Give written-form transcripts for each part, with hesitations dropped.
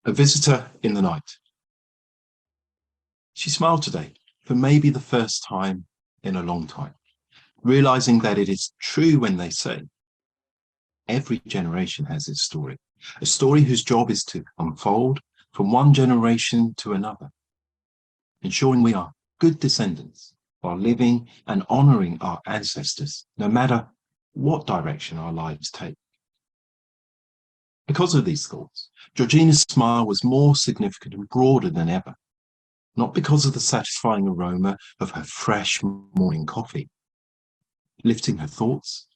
A visitor in the night. She smiled today for maybe the first time in a long time, realizing that it is true when they say every generation has its story, a story whose job is to unfold from one generation to another, ensuring we are good descendants while living and honoring our ancestors, no matter what direction our lives take. Because of these thoughts, Georgina's smile was more significant and broader than ever, not because of the satisfying aroma of her fresh morning coffee, lifting her thoughts,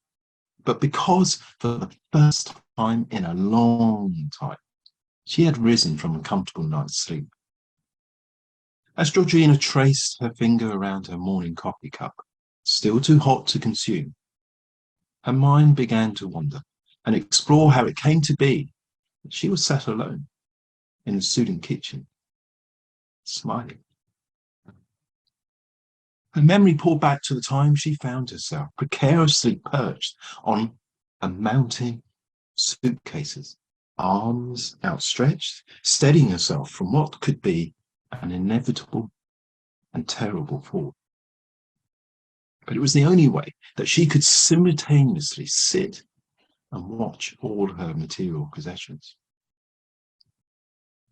but because for the first time in a long time, she had risen from a comfortable night's sleep. As Georgina traced her finger around her morning coffee cup, still too hot to consume, her mind began to wander and explore how it came to be that she was sat alone in the student kitchen, smiling. Her memory pulled back to the time she found herself precariously perched on a mountain suitcases, arms outstretched, steadying herself from what could be an inevitable and terrible fall. But it was the only way that she could simultaneously sit and watch all her material possessions.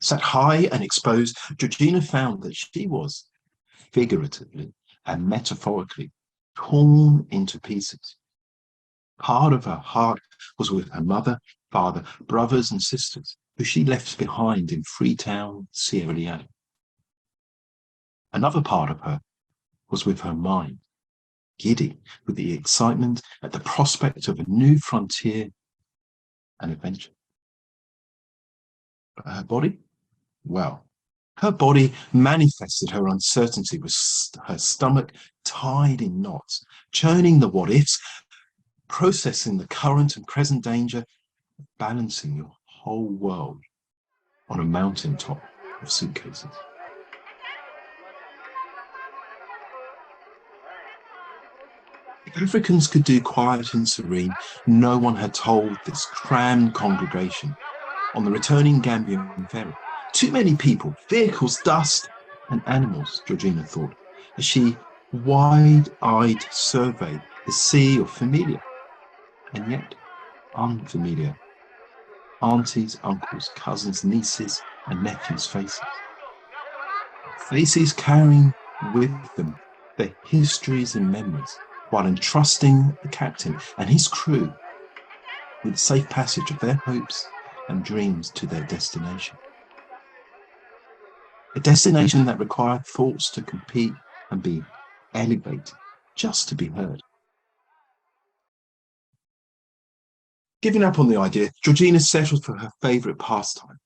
Sat high and exposed, Georgina found that she was, figuratively and metaphorically, torn into pieces. Part of her heart was with her mother, father, brothers and sisters, who she left behind in Freetown, Sierra Leone. Another part of her was with her mind, giddy with the excitement at the prospect of a new frontier and adventure. But her body? Well, her body manifested her uncertainty with her stomach tied in knots, churning the what-ifs, processing the current and present danger, balancing your whole world on a mountaintop of suitcases. If Africans could do quiet and serene, no one had told this crammed congregation on the returning Gambian ferry. Too many people, vehicles, dust, and animals, Georgina thought, as she wide-eyed surveyed the sea of familiar and yet unfamiliar aunties, uncles, cousins, nieces, and nephews' faces. Faces carrying with them their histories and memories, while entrusting the captain and his crew with the safe passage of their hopes and dreams to their destination. A destination that required thoughts to compete and be elevated just to be heard. Giving up on the idea, Georgina settled for her favourite pastime: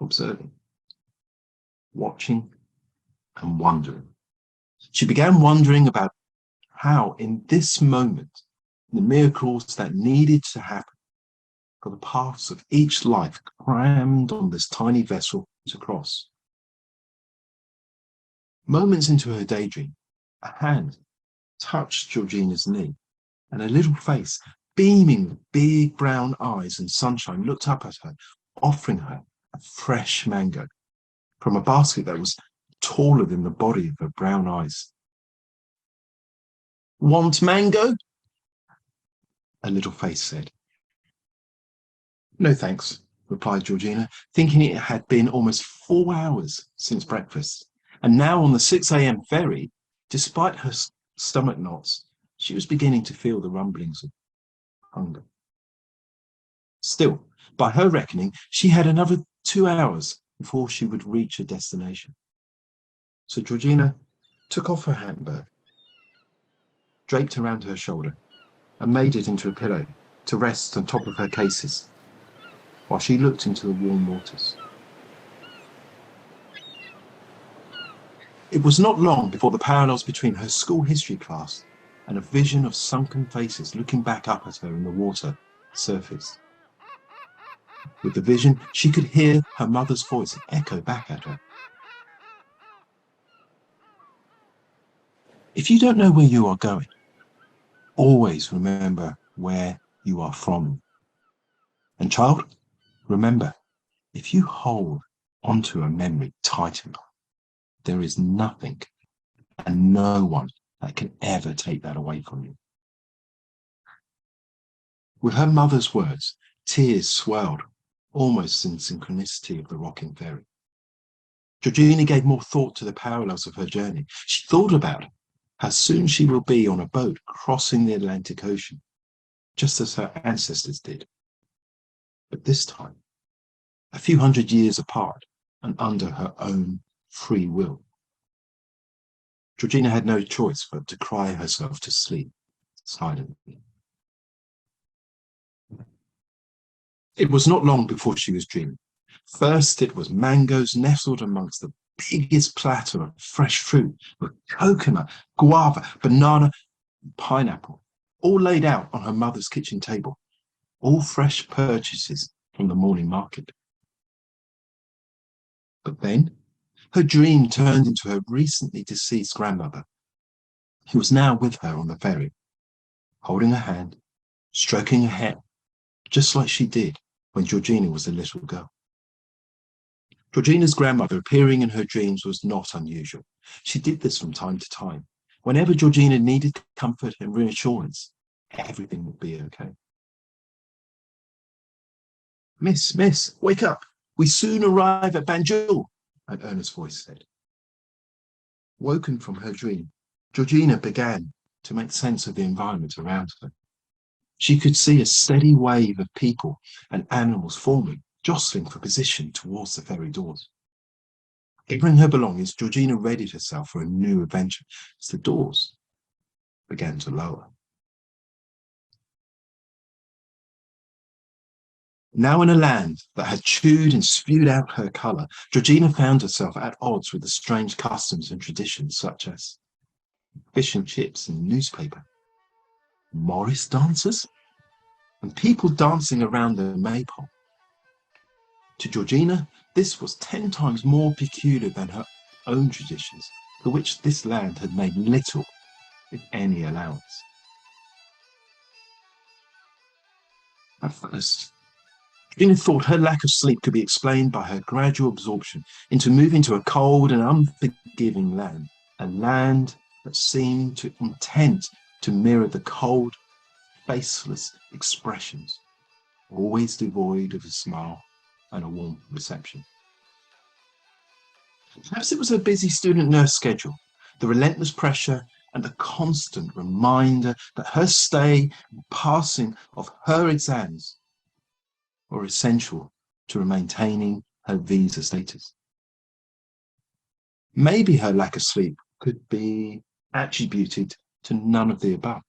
observing, watching, and wondering. She began wondering about how, in this moment, the miracles that needed to happen for the paths of each life crammed on this tiny vessel to cross. Moments into her daydream, a hand touched Georgina's knee, and a little face, beaming with big brown eyes and sunshine, looked up at her, offering her a fresh mango from a basket that was taller than the body of her brown eyes. "Want mango?" a little face said. "No, thanks," replied Georgina, thinking it had been almost 4 hours since breakfast. And now on the 6 a.m. ferry, despite her stomach knots, she was beginning to feel the rumblings of hunger. Still, by her reckoning, she had another 2 hours before she would reach her destination. So Georgina took off her handbag, draped around her shoulder, and made it into a pillow to rest on top of her cases, while she looked into the warm waters. It was not long before the parallels between her school history class and a vision of sunken faces looking back up at her in the water surfaced. With the vision, she could hear her mother's voice echo back at her. If you don't know where you are going, always remember where you are from. And child, remember, If you hold onto a memory tight enough, there is nothing and no one that can ever take that away from you. With her mother's words, tears swelled, almost in synchronicity of the rocking ferry. Georgina gave more thought to the parallels of her journey. She thought about how soon she will be on a boat crossing the Atlantic Ocean, just as her ancestors did. But this time, a few hundred years apart and under her own free will. Georgina had no choice but to cry herself to sleep silently. It was not long before she was dreaming. First, it was mangoes nestled amongst the biggest platter of fresh fruit with coconut, guava, banana, and pineapple, all laid out on her mother's kitchen table, all fresh purchases from the morning market. But then her dream turned into her recently deceased grandmother, who was now with her on the ferry, holding her hand, stroking her hair, just like she did when Georgina was a little girl. Georgina's grandmother appearing in her dreams was not unusual. She did this from time to time. Whenever Georgina needed comfort and reassurance, everything would be okay. Miss, wake up. We soon arrive at Banjul, an earnest voice said. Woken from her dream, Georgina began to make sense of the environment around her. She could see a steady wave of people and animals forming, jostling for position towards the ferry doors. Gathering her belongings, Georgina readied herself for a new adventure as the doors began to lower. Now in a land that had chewed and spewed out her colour, Georgina found herself at odds with the strange customs and traditions such as fish and chips and newspaper, Morris dancers, and people dancing around the maypole. To Georgina, this was 10 times more peculiar than her own traditions, for which this land had made little, if any, allowance. At first, Georgina thought her lack of sleep could be explained by her gradual absorption into moving to a cold and unforgiving land, a land that seemed to intent to mirror the cold, faceless expressions, always devoid of a smile and a warm reception. Perhaps it was her busy student nurse schedule, the relentless pressure, and the constant reminder that her stay and passing of her exams were essential to maintaining her visa status. Maybe her lack of sleep could be attributed to none of the above,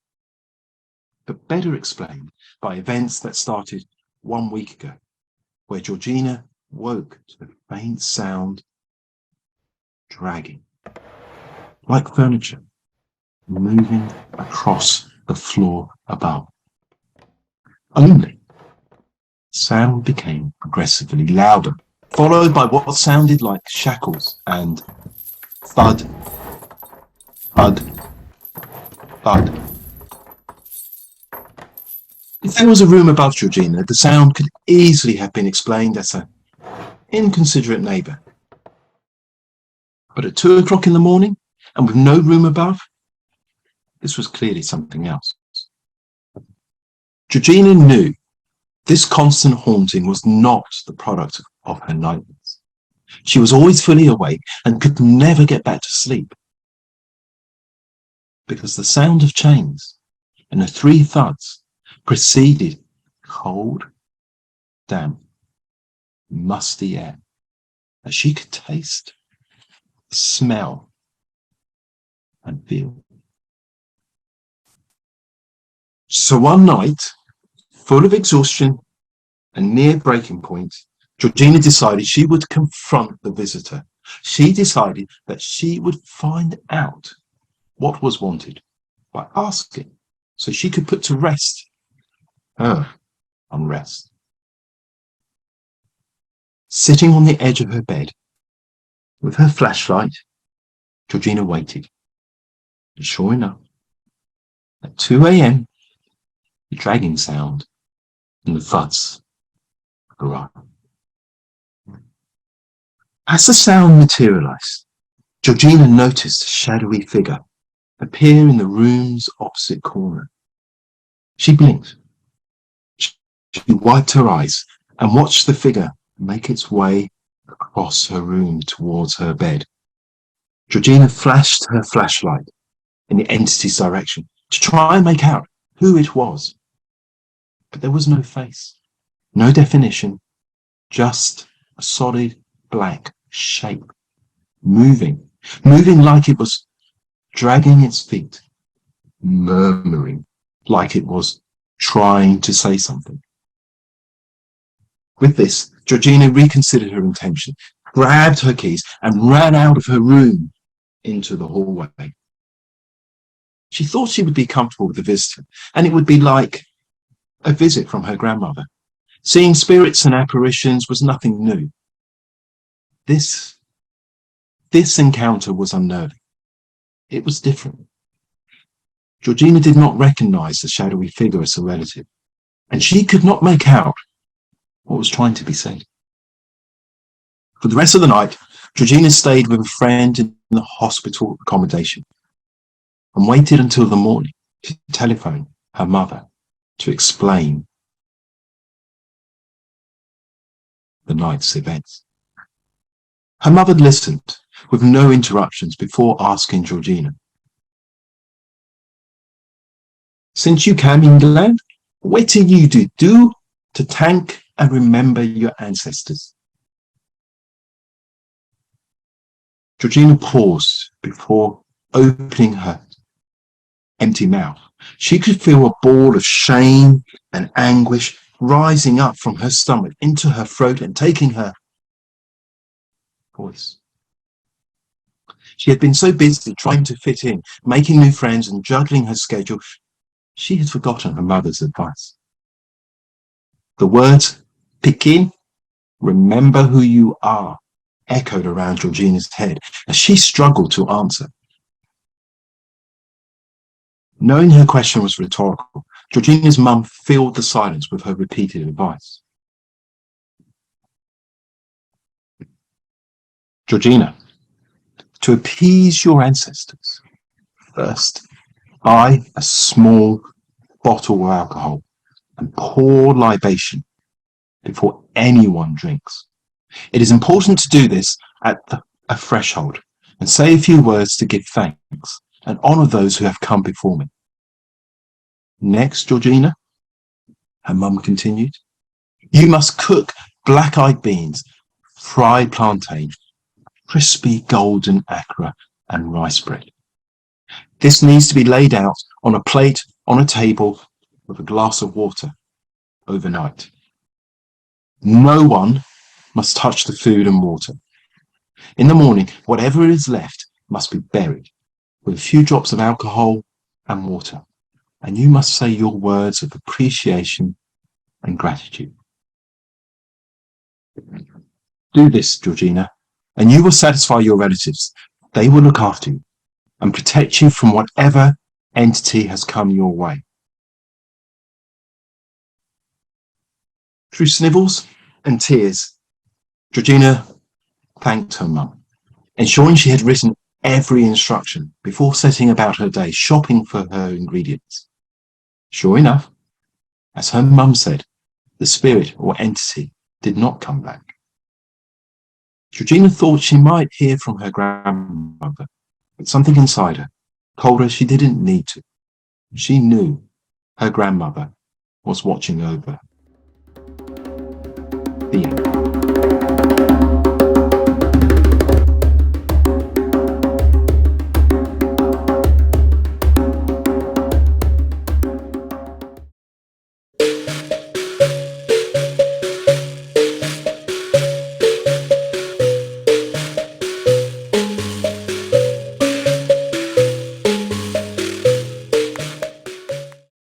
but better explained by events that started 1 week ago, where Georgina woke to the faint sound dragging, like furniture, moving across the floor above. Only sound became progressively louder, followed by what sounded like shackles and thud, thud, thud. If there was a room above Georgina, the sound could easily have been explained as an inconsiderate neighbour. But at 2 o'clock in the morning, and with no room above, this was clearly something else. Georgina knew this constant haunting was not the product of her nightmares. She was always fully awake and could never get back to sleep, because the sound of chains and the 3 thuds preceded cold, damp, musty air that she could taste, smell, and feel. So one night, full of exhaustion and near breaking point, Georgina decided she would confront the visitor. She decided that she would find out what was wanted by asking, so she could put to rest her unrest. Sitting on the edge of her bed, with her flashlight, Georgina waited. And sure enough, at 2 a.m., the dragging sound and the thuds arrived. As the sound materialized, Georgina noticed a shadowy figure appear in the room's opposite corner. She blinked. She wiped her eyes and watched the figure make its way across her room towards her bed. Georgina flashed her flashlight in the entity's direction to try and make out who it was. But there was no face, no definition, just a solid black shape, moving like it was dragging its feet, murmuring like it was trying to say something. With this, Georgina reconsidered her intention, grabbed her keys and ran out of her room into the hallway. She thought she would be comfortable with the visitor, and it would be like a visit from her grandmother. Seeing spirits and apparitions was nothing new. This encounter was unnerving. It was different. Georgina did not recognize the shadowy figure as a relative, and she could not make out what was trying to be said. For the rest of the night, Georgina stayed with a friend in the hospital accommodation and waited until the morning to telephone her mother to explain the night's events. Her mother listened with no interruptions before asking Georgina, "Since you came in England, what do you do to thank and remember your ancestors?" Georgina paused before opening her empty mouth. She could feel a ball of shame and anguish rising up from her stomach into her throat and taking her voice. She had been so busy trying to fit in, making new friends and juggling her schedule, she had forgotten her mother's advice. The words, "Pick remember who you are," echoed around Georgina's head as she struggled to answer. Knowing her question was rhetorical, Georgina's mum filled the silence with her repeated advice. "Georgina, to appease your ancestors, first buy a small bottle of alcohol and pour libation before anyone drinks. It is important to do this at a threshold and say a few words to give thanks and honour those who have come before me. Next, Georgina," her mum continued, "you must cook black-eyed beans, fried plantain, crispy golden akra and rice bread. This needs to be laid out on a plate on a table with a glass of water overnight. No one must touch the food and water. In the morning, whatever is left must be buried with a few drops of alcohol and water, and you must say your words of appreciation and gratitude. Do this, Georgina, and you will satisfy your relatives. They will look after you and protect you from whatever entity has come your way." Through snivels and tears, Georgina thanked her mum, ensuring she had written every instruction before setting about her day shopping for her ingredients. Sure enough, as her mum said, the spirit or entity did not come back. Georgina thought she might hear from her grandmother, but something inside her told her she didn't need to. She knew her grandmother was watching over the end.